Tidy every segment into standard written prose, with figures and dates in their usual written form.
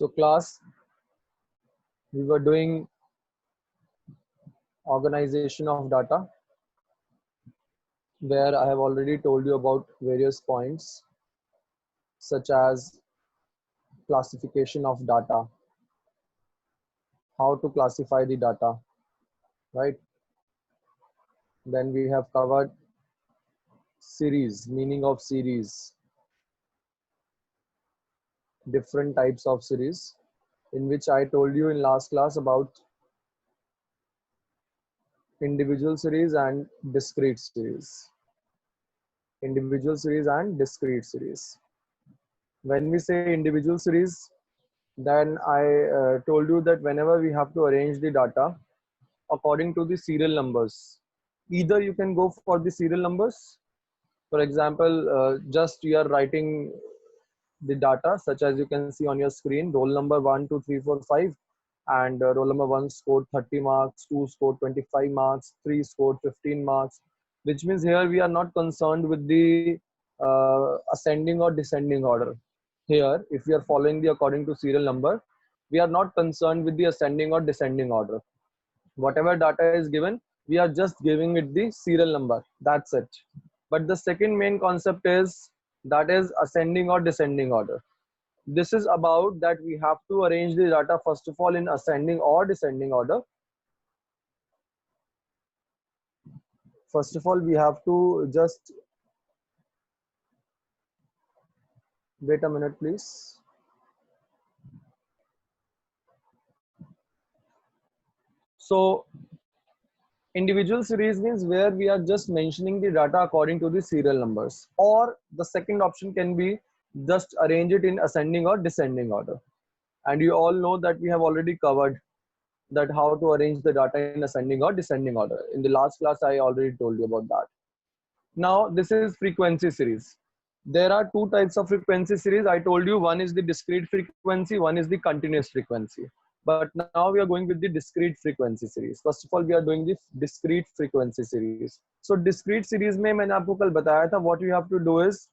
So class, we were doing organization of data, where I have already told you about various points such as classification of data, how to classify the data, right? Then we have covered series, meaning of series, different types of series, in which I told you in last class about individual series and discrete series. Individual series and discrete series. When we say individual series, then I told you that whenever we have to arrange the data according to the serial numbers, either you can go for the serial numbers. For example, just you are writing the data such as you can see on your screen, roll number 1, 2, 3, 4, 5, and roll number 1 scored 30 marks, 2 scored 25 marks, 3 scored 15 marks, which means here we are not concerned with the ascending or descending order. Here, if we are following the according to serial number, we are not concerned with the ascending or descending order. Whatever data is given, we are just giving it the serial number. That's it. But the second main concept is that is ascending or descending order. This is about that we have to arrange the data first of all in ascending or descending order. First of all, we have to just wait a minute, please. So individual series means where we are just mentioning the data according to the serial numbers, or the second option can be just arrange it in ascending or descending order. And you all know that we have already covered that how to arrange the data in ascending or descending order. In the last class, I already told you about that. Now, this is frequency series. There are two types of frequency series. I told you one is the discrete frequency, one is the continuous frequency. But now we are going with the discrete frequency series. First of all, we are doing the discrete frequency series. So discrete series में मैंने आपको कल बताया था, what you have to do is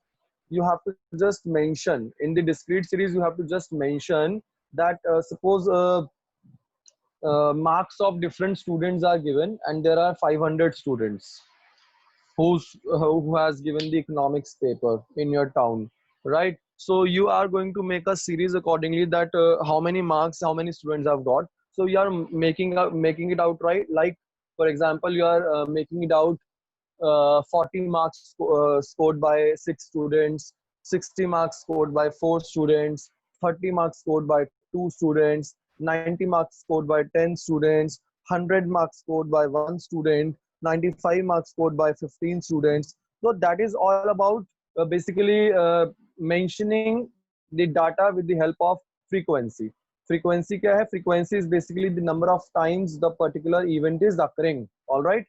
you have to just mention in the discrete series, you have to just mention that suppose marks of different students are given and there are 500 students who has given the economics paper in your town, right? So you are going to make a series accordingly that how many marks how many students have got. So you are making it out, right? Like for example, you are making it out 40 marks scored by 6 students, 60 marks scored by 4 students, 30 marks scored by 2 students, 90 marks scored by 10 students, 100 marks scored by 1 student, 95 marks scored by 15 students. So that is all about basically mentioning the data with the help of frequency. Frequency क्या है? Frequency is basically the number of times the particular event is occurring. All right.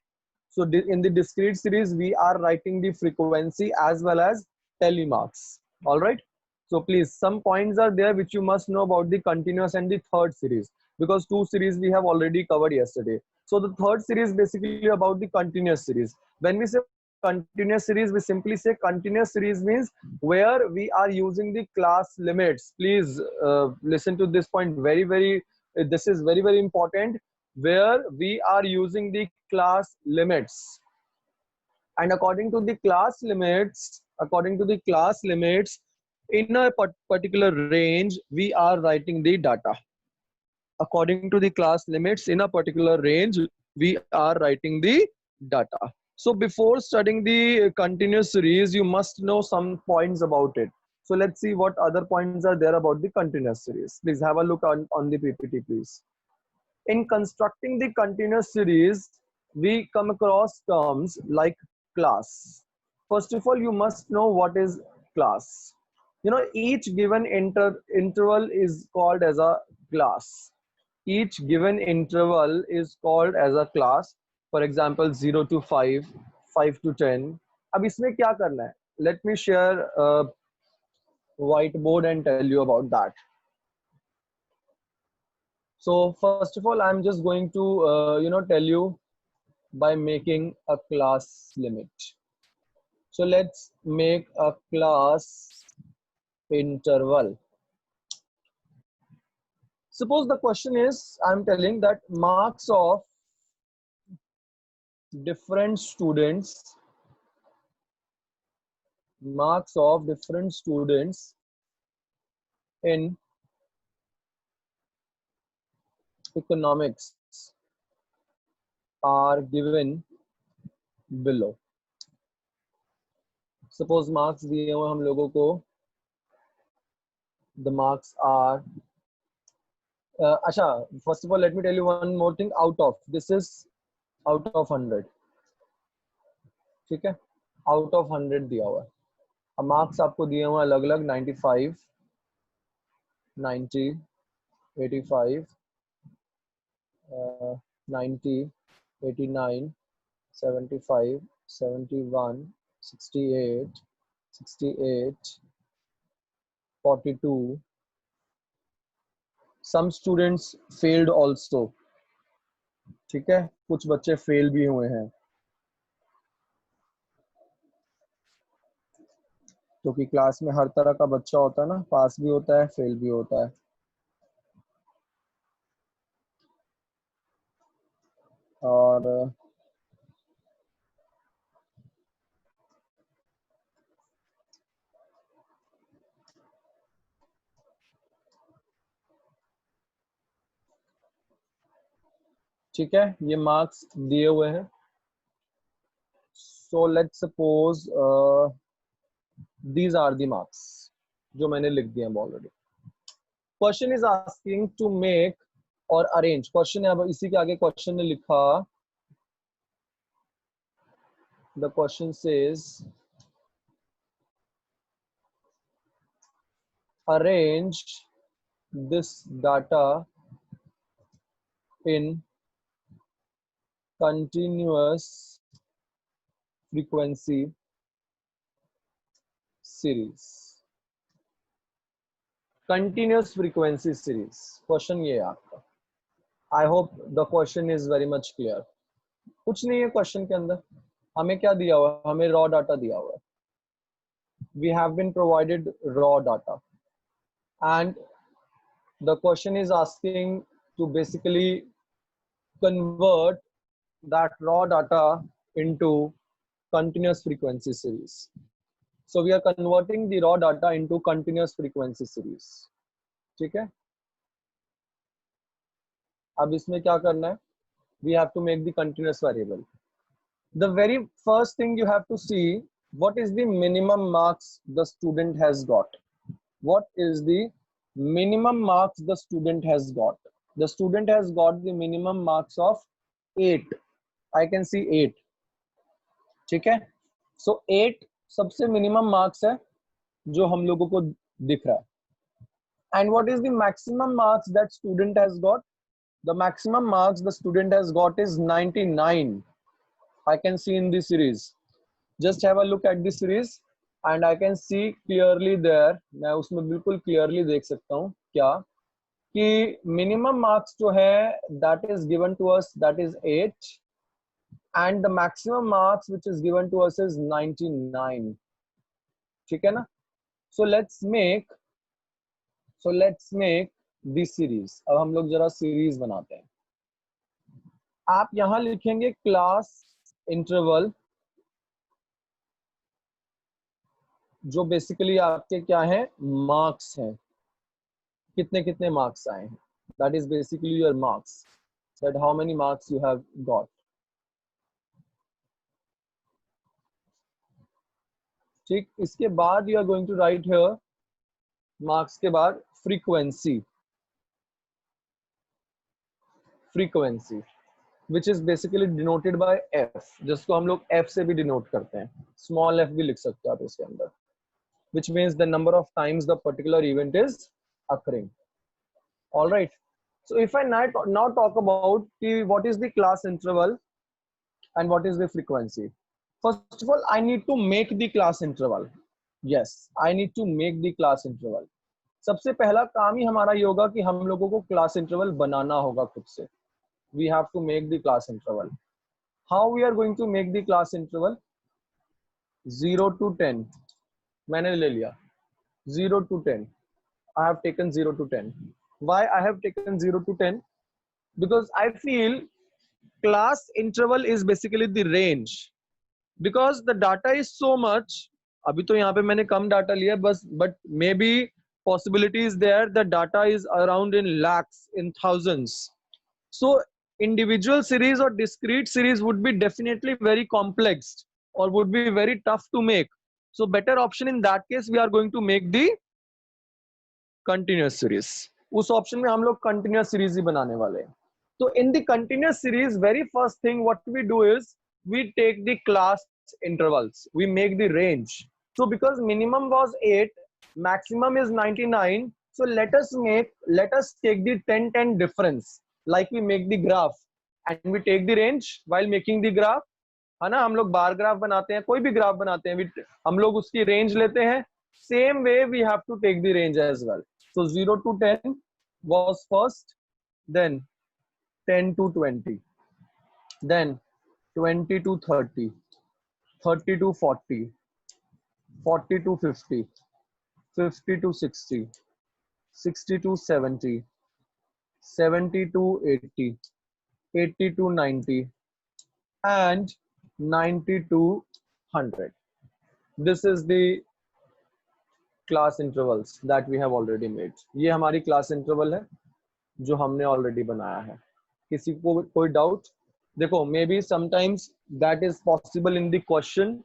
So in the discrete series, we are writing the frequency as well as telemarks. All right. So please, some points are there which you must know about the continuous and the third series, because two series we have already covered yesterday. So the third series is basically about the continuous series. When we say continuous series, we simply say continuous series means where we are using the class limits. Please listen to this point very, this is very important, where we are using the class limits. And according to the class limits, in a particular range, we are writing the data. According to the class limits in a particular range, we are writing the data. So before studying the continuous series, you must know some points about it. So let's see what other points are there about the continuous series. Please have a look on the PPT, please. In constructing the continuous series, we come across terms like class. First of all, you must know what is class. You know, each given interval is called as a class. Each given interval is called as a class. For example, 0 to 5, 5 to 10. अब इसमें क्या करना है? Let me share a whiteboard and tell you about that. So first of all, I'm just going to tell you by making a class limit. So let's make a class interval. suppose the question is, I'm telling that marks of different students, in economics are given below. Suppose marks दिए हुए हम लोगों को, the marks are अच्छा, first of all let me tell you one more thing. Out of, this is out of 100, ठीक है, out of 100 दिया हुआ है. अब मार्क्स आपको दिए हुए अलग अलग, 95, 90, 85, 90, 89, 75, 71, 68, 68, 42. Some students failed also, ठीक है, कुछ बच्चे फेल भी हुए हैं, क्योंकि क्लास में हर तरह का बच्चा होता है ना, पास भी होता है, फेल भी होता है. और ठीक है, ये मार्क्स दिए हुए हैं. So let's suppose these are the marks जो मैंने लिख दिए हैं already. Question is asking to make और अरेंज. क्वेश्चन है, अब इसी के आगे क्वेश्चन ने लिखा, the question says arrange this data in continuous frequency series. Continuous frequency series question ये है आपका. I hope the question is very much clear. कुछ नहीं है क्वेश्चन के अंदर. हमें क्या दिया हुआ है? हमें रॉ डाटा दिया हुआ है. We have been provided raw data and the question is asking to basically convert that raw data into continuous frequency series. So we are converting the raw data into continuous frequency series. ठीक है, अब इसमें क्या करना है? We have to make the continuous variable. The very first thing you have to see, what is the minimum marks the student has got. What is the minimum marks the student has got? The student has got the minimum marks of 8. I can see 8. ठीक है, so 8 सबसे minimum marks है जो हम लोगों को दिख रहा है. And what is the maximum marks that student has got? The maximum marks the student has got is 99. I can see in the series. Just have a look at the series and I can see clearly there. मैं उसमें बिल्कुल clearly देख सकता हूँ क्या कि minimum marks जो है that is given to us, that is 8, and the maximum marks which is given to us is 99. ठीक है ना? So let's make this series. अब हम लोग जरा series बनाते हैं. आप यहां लिखेंगे क्लास इंटरवल, जो बेसिकली आपके क्या है, मार्क्स हैं, कितने कितने मार्क्स आए हैं. That is basically your marks, that how many marks you have got. ठीक, इसके बाद you are going to write here marks के बाद frequency which is basically denoted by F, जिसको हम लोग एफ से भी डिनोट करते हैं. स्मॉल एफ भी लिख सकते हो आप इसके अंदर, which means the number of times the particular event is occurring. All right, so if I now talk about what is the class interval and what is the frequency. First of all, I need to make the class interval. Yes, I need to make the class interval. सबसे पहला काम ही हमारा ये होगा कि हम लोगों को क्लास इंटरवल बनाना होगा खुद से. We have to make the class interval. How we are going to make the class interval? 0 to 10 मैंने ले लिया. 0 to 10, I have taken 0 to 10. Why I have taken 0 to 10? Because I feel class interval is basically the range. Because the data is so much. अभी तो यहाँ पे मैंने कम data लिया बस, but maybe possibility is there that data is around in lakhs, in thousands. So individual series or discrete series would be definitely very complex or would be very tough to make. So better option in that case, we are going to make the continuous series. उस option में हम लोग continuous series ही बनाने वाले हैं. So in the continuous series, very first thing what we do is we take the class intervals. We make the range. So because minimum was 8, maximum is 99. So let us take the 10-10 difference. Like we make the graph and we take the range while making the graph. है ना, हम लोग bar graph बनाते हैं, कोई भी graph बनाते हैं, हम लोग उसकी रेंज लेते हैं. Same way we have to take the range as well. So 0 to 10 was first, then 10 to 20, then 20 to 30, 30 to 40, 40 to 50, 50 to 60, 60 to 70, 70 to 80, 80 to 90, and 90 to 100. This is the class intervals that we have already made. ये हमारी class interval है जो हमने already बनाया है. किसी को कोई doubt? देखो, maybe sometimes that is possible in the question.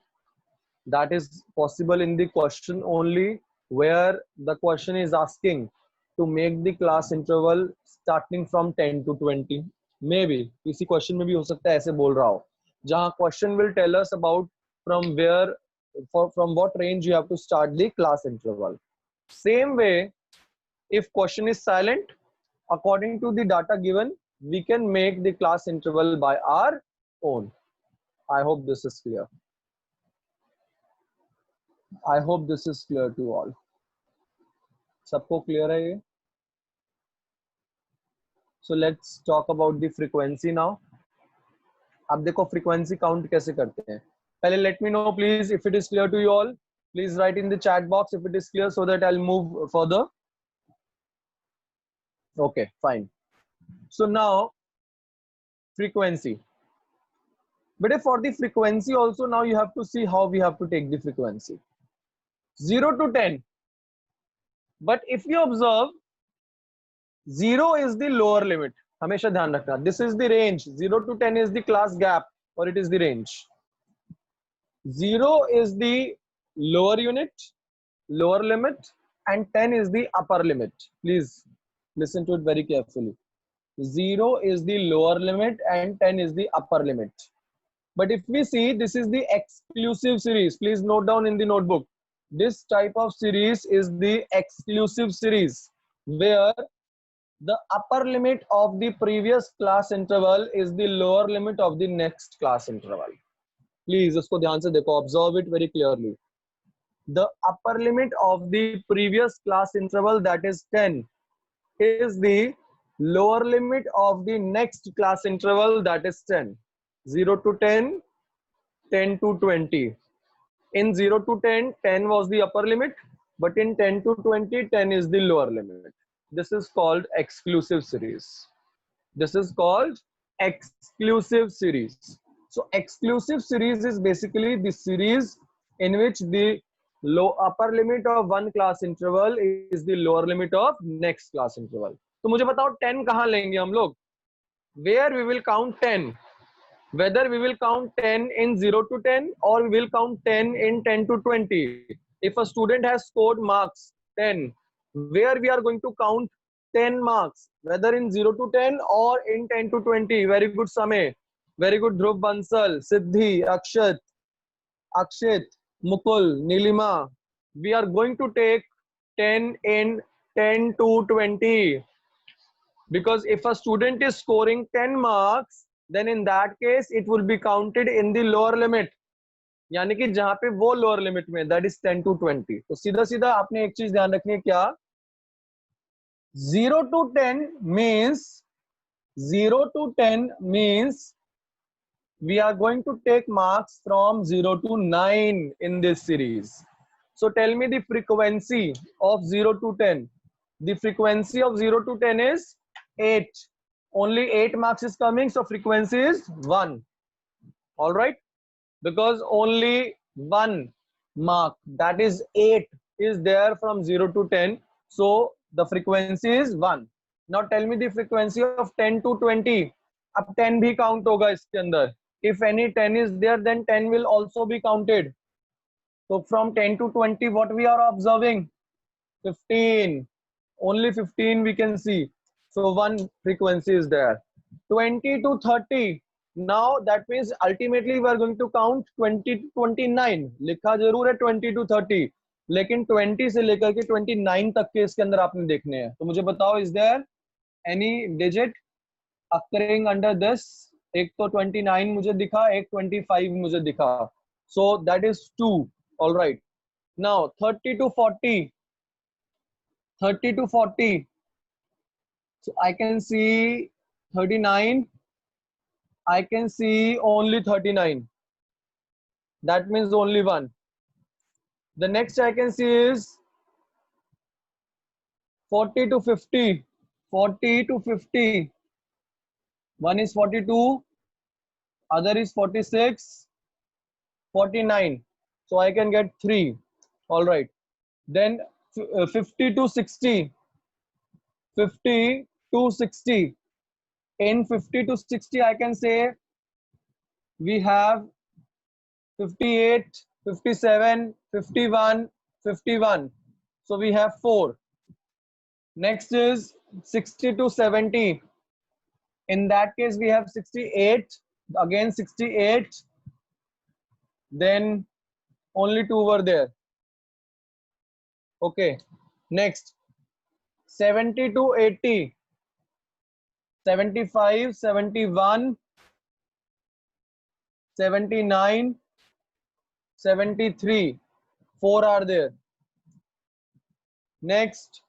That is possible in the question only where the question is asking to make the class interval starting from 10 to 20. Maybe किसी question में भी हो सकता है ऐसे बोल रहा हो, जहाँ question will tell us about from where, from what range you have to start the class interval. Same way, if question is silent, according to the data given, we can make the class interval by our own. I hope this is clear. I hope this is clear to all. सबको clear है ये? So let's talk about the frequency now. अब देखो frequency count कैसे करते हैं. पहले let me know please if it is clear to you all. Please write in the chat box if it is clear so that I'll move further. Okay, fine. So now frequency. But for the frequency also now you have to see how we have to take the frequency. 0 to 10. But if you observe, 0 is the lower limit. हमेशा ध्यान रखना. This is the range. 0 to 10 is the class gap or it is the range. 0 is the lower unit, lower limit, and 10 is the upper limit. Please listen to it very carefully. 0 is the lower limit and 10 is the upper limit. But if we see, this is the exclusive series. Please note down in the notebook. This type of series is the exclusive series where the upper limit of the previous class interval is the lower limit of the next class interval. Please, usko dhyan se dekho, observe it very clearly. The upper limit of the previous class interval, that is 10, is the lower limit of the next class interval, that is 10. 0 to 10, 10 to 20. In 0 to 10, 10 was the upper limit, but in 10 to 20, 10 is the lower limit. This is called exclusive series. This is called exclusive series. So exclusive series is basically the series in which the upper limit of one class interval is the lower limit of next class interval. तो मुझे बताओ 10 कहाँ लेंगे हम लोग? Where we will count 10? Whether we will count 10 in 0 to 10 or we will count 10 in 10 to 20. If a student has scored marks 10, where we are going to count 10 marks, whether in 0 to 10 or in 10 to 20. Very good, Samay. Very good, Dhruv Bansal, Siddhi, Akshit, Mukul, Nilima. We are going to take 10 in 10 to 20. Because if a student is scoring 10 marks, then in that case it will be counted in the lower limit. यानी कि जहां पे वो lower limit में, that is 10 to 20. तो सीधा सीधा आपने एक चीज ध्यान रखनी है क्या? 0 to 10 means we are going to take marks from 0 to 9 in this series. So tell me the frequency of 0 to 10. The frequency of 0 to 10 is 8. Only 8 marks is coming, so frequency is 1. All right, because only 1 mark, that is 8, is there from 0 to 10, so the frequency is 1. Now tell me the frequency of 10 to 20. अब 10 भी count होगा इसके अंदर. If any 10 is there, then 10 will also be counted. So from 10 to 20, what we are observing? 15. Only 15 we can see. So one frequency is there. 20 to 30. Now that means ultimately we are going to count 20 to 29. लिखा जरूर है 20 to 30, लेकिन 20 से लेकर के 29 तक के इसके अंदर आपने देखने हैं. तो मुझे बताओ, is there any digit occurring under this? एक तो 29 मुझे दिखा, एक 25 मुझे दिखा. So that is 2. All right. Now 30 to 40. 30 to 40. So I can see 39. I can see only 39. That means only 1. The next I can see is 40 to 50. 40 to 50. One is 42. Other is 46. 49. So I can get 3. All right. Then 50 to 60. 50 to 60. In 50 to 60, I can say we have 58, 57, 51, 51. So we have 4. Next is 60 to 70. In that case, we have 68. Again 68. Then only 2 were there. Okay. Next 70 to 80. 75, 71, 79, 73. 4 are there. Next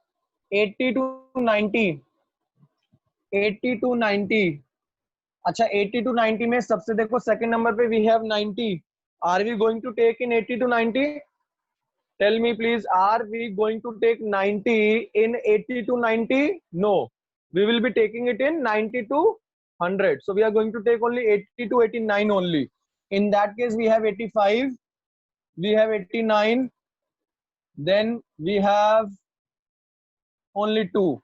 80 to 90. 80 to 90. अच्छा 80 to 90 में सबसे देखो second number पे we have 90. Are we going to take in 80 to 90? Tell me please, are we going to take 90 in 80 to 90? No, we will be taking it in 90 to 100. So we are going to take only 80 to 89 only. In that case we have 85, we have 89, then we have only 2.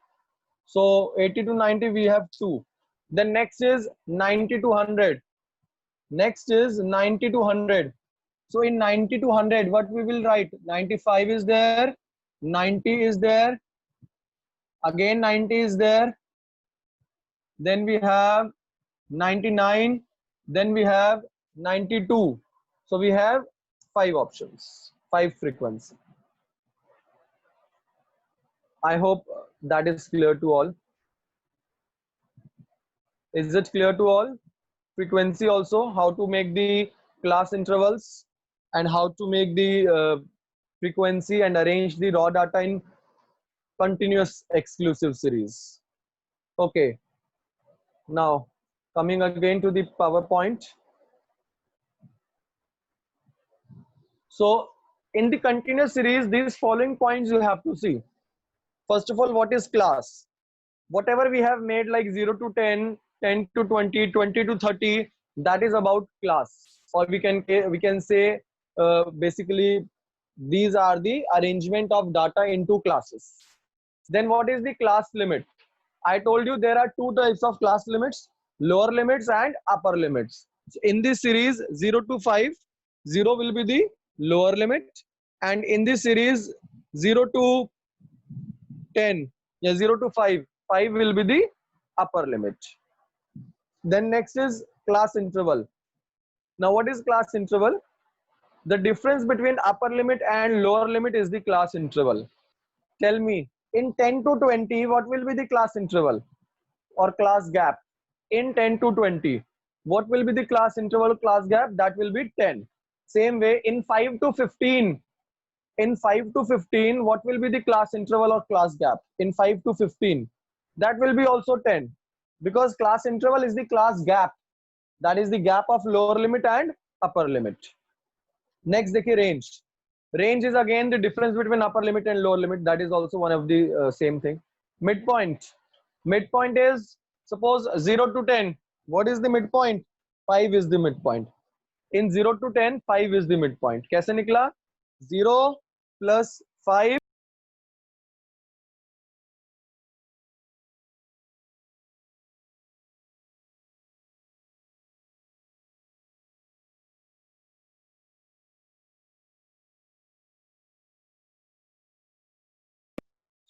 So 80 to 90 we have 2. Then next is 90 to 100. Next is 90 to 100. So in 90 to 100, what we will write? 95 is there, 90 is there, again 90 is there, then we have 99, then we have 92. So we have 5 options, 5 frequency. I hope that is clear to all. Is it clear to all? Frequency also, how to make the class intervals and how to make the frequency and arrange the raw data in continuous exclusive series. Okay. Now coming again to the PowerPoint. So in the continuous series, these following points you have to see. First of all, what is class? Whatever we have made like 0 to 10, 10 to 20, 20 to 30, that is about class. Or we can say basically these are the arrangement of data into classes. Then what is the class limit? I told you there are 2 types of class limits, lower limits and upper limits. So in this series 0 to 5, 0 will be the lower limit, and in this series 0 to 10, 0 to 5, 5 will be the upper limit. Then next is class interval. Now what is class interval? The difference between upper limit and lower limit is the class interval. Tell me, in 10 to 20, what will be the class interval or class gap? In 10 to 20, what will be the class interval, class gap? That will be 10. Same way, in 5 to 15, in 5 to 15, what will be the class interval or class gap? In 5 to 15, that will be also 10, because class interval is the class gap. That is the gap of lower limit and upper limit. Next देखिए range. Range is again the difference between upper limit and lower limit. That is also one of the same thing. Midpoint. Midpoint is, suppose 0 to 10. What is the midpoint? 5 is the midpoint. In 0 to 10, 5 is the midpoint. कैसे निकला? 0 plus 5.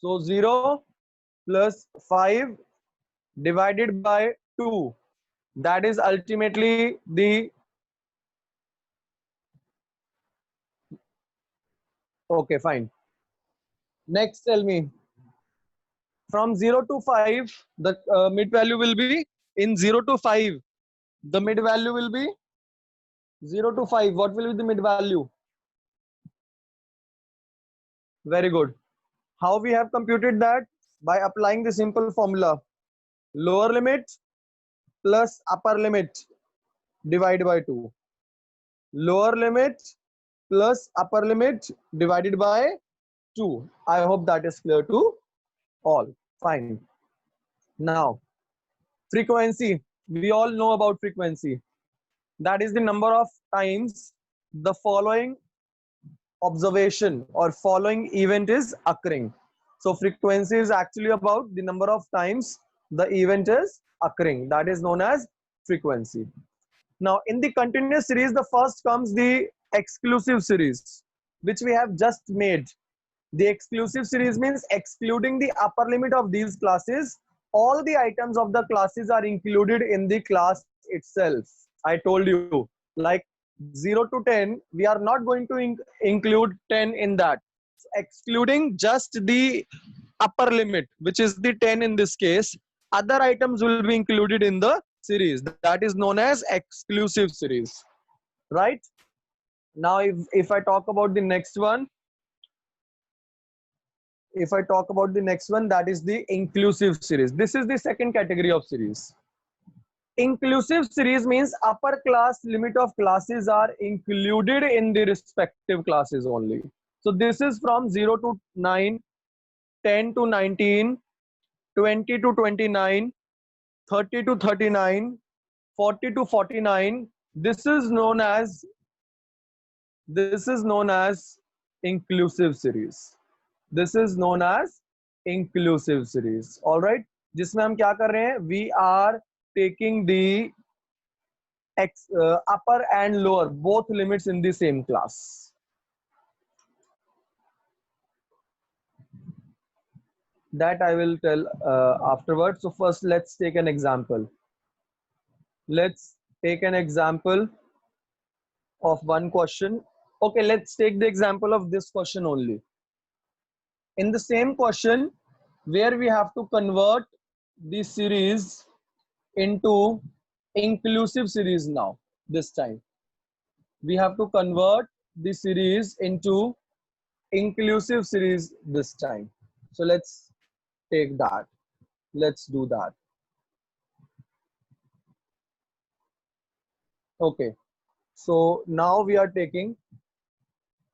So 0 plus 5 divided by 2. That is ultimately the, okay, fine. Next, tell me, from 0 to 5, the mid value will be, in 0 to 5, the mid value will be 0 to 5. What will be the mid value? Very good. How we have computed that? By applying the simple formula. Lower limit plus upper limit divided by 2. Lower limit plus upper limit divided by 2. I hope that is clear to all. Fine. Now, frequency. We all know about frequency. That is the number of times the following observation or following event is occurring. So frequency is actually about the number of times the event is occurring. That is known as frequency. Now in the continuous series, the first comes the exclusive series, which we have just made. The exclusive series means excluding the upper limit of these classes, all the items of the classes are included in the class itself. I told you, like 0 to 10, we are not going to include 10 in that. So excluding just the upper limit, which is the 10 in this case, other items will be included in the series. That is known as exclusive series, right? Now, if I talk about the next one, that is the inclusive series. This is the second category of series. Inclusive series means upper class limit of classes are included in the respective classes only. So this is from 0 to 9, 10 to 19, 20 to 29, 30 to 39, 40 to 49. This is known as inclusive series. This is known as inclusive series. All right. जिसमें हम क्या कर रहे हैं? We are taking the upper and lower both limits in the same class. That I will tell afterwards. So first, let's take an example. Let's take an example of one question. Okay, let's take the example of this question only. In the same question, where we have to convert the series into inclusive series now. This time, we have to convert the series into inclusive series this time. So let's take that. Let's do that. Okay. So now we are taking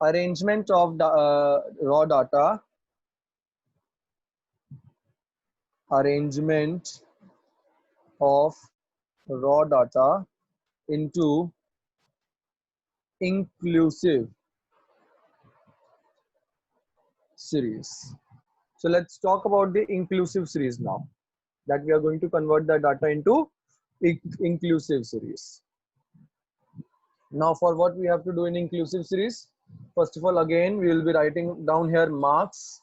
arrangement of the raw data. Arrangement of raw data into inclusive series. So let's talk about the inclusive series now, that we are going to convert the data into inclusive series. Now for what we have to do in inclusive series, first of all, again we will be writing down here marks,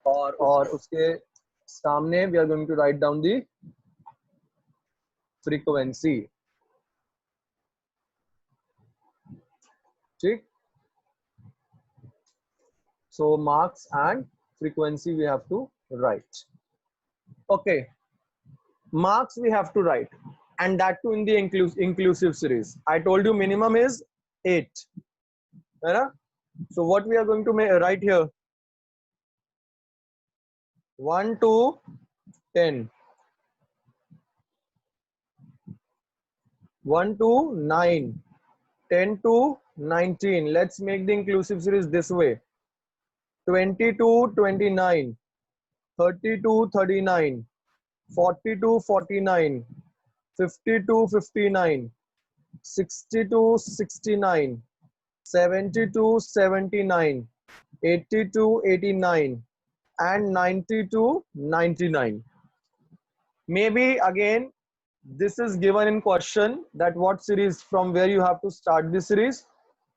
और उसके सामने we are going to write down the frequency. ठीक? So marks and frequency we have to write. Okay, marks we have to write, and that too in the inclusive series. I told you minimum is 8. Right? So what we are going to write here, 1 to 10, 1 to 9, 10 to 19. Let's make the inclusive series this way. 22, 29, 32, 39, 42, 49, 52, 59, 62, 69, 72, 79, 82, 89, and 92, 99. Maybe again, this is given in question that what series from where you have to start this series,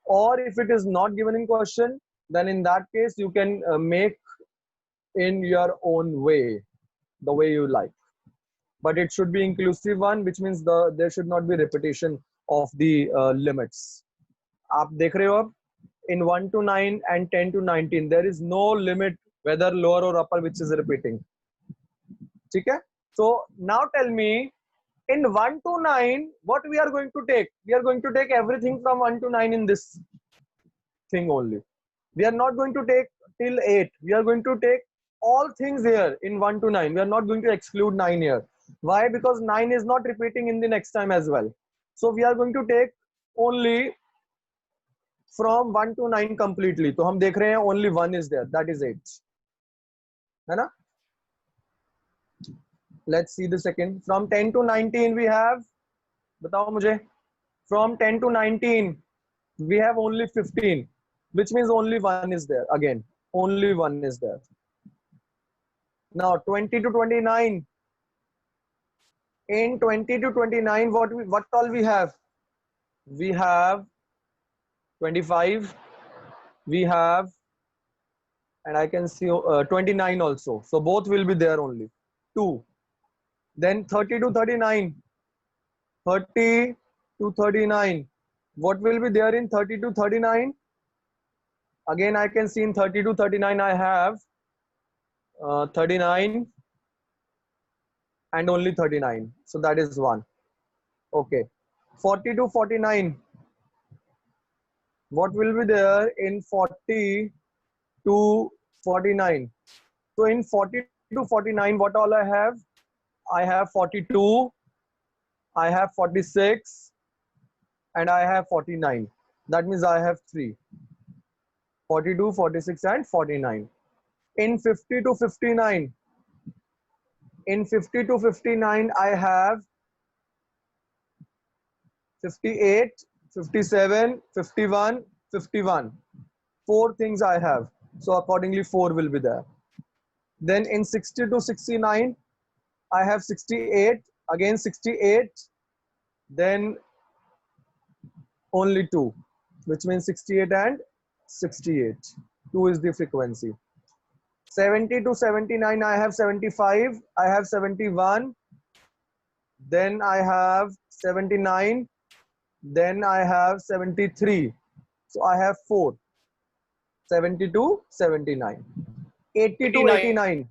or if it is not given in question, then in that case you can make in your own way, the way you like. But it should be inclusive one, which means there should not be repetition of the limits. आप देख रहे हो अब in 1 to 9 and 10 to 19 there is no limit whether lower or upper which is repeating. ठीक है? So now tell me, in 1 to 9 what we are going to take? We are going to take everything from 1 to 9 in this thing only. We are not going to take till 8. We are going to take all things here in 1 to 9. We are not going to exclude 9 here. Why? Because 9 is not repeating in the next time as well. So we are going to take only from 1 to 9 completely. तो हम देख रहे हैं only one is there, that is 8. है ना? Let's see the second. From 10 to 19 we have, बताओ मुझे. From 10 to 19 we have only 15, which means only one is there. Again, only one is there. Now 20 to 29. In 20 to 29, what all we have? We have 25. We have, and I can see 29 also. So both will be there only. 2. Then 30 to 39. 30 to 39. What will be there in 30 to 39? Again, I can see in 30 to 39 I have 39 and only 39. So that is 1. Okay. 40 to 49. What will be there in 40 to 49? So in 40 to 49, what all I have? I have 42, I have 46, and I have 49. That means I have 3. 42, 46, and 49. In 50 to 59, in 50 to 59, I have 58, 57, 51, 51. 4 things I have. So accordingly, 4 will be there. Then in 60 to 69, I have 68, again 68, then only 2, which means 68 and 68. 2 is the frequency. 70 to 79, I have 75, I have 71, then I have 79, then I have 73. So I have 4. 70 to 79. 80 to 89.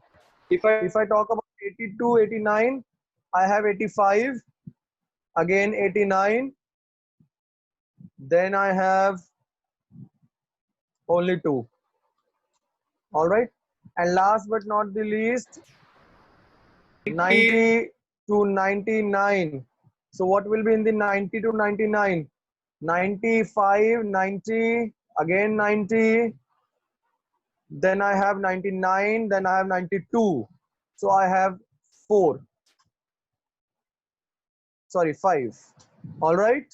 If I talk about 80 to 89, I have 85, again 89, then I have only 2. All right. And last but not the least, 90 to 99. So what will be in the 90 to 99? 95, 90, again 90, then I have 99, then I have 92. So I have 4. Sorry, 5. All right.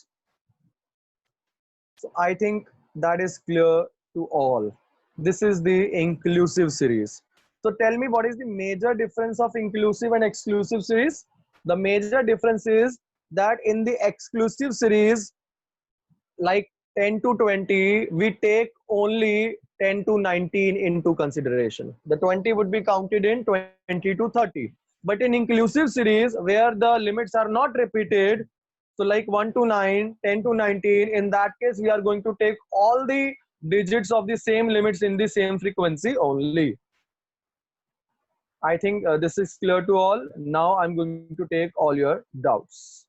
So I think that is clear to all. This is the inclusive series. So tell me, what is the major difference of inclusive and exclusive series? The major difference is that in the exclusive series, like 10 to 20, we take only 10 to 19 into consideration. The 20 would be counted in 20 to 30. But in inclusive series, where the limits are not repeated, so like 1 to 9, 10 to 19, in that case, we are going to take all the digits of the same limits in the same frequency only. I think this is clear to all. Now I'm going to take all your doubts.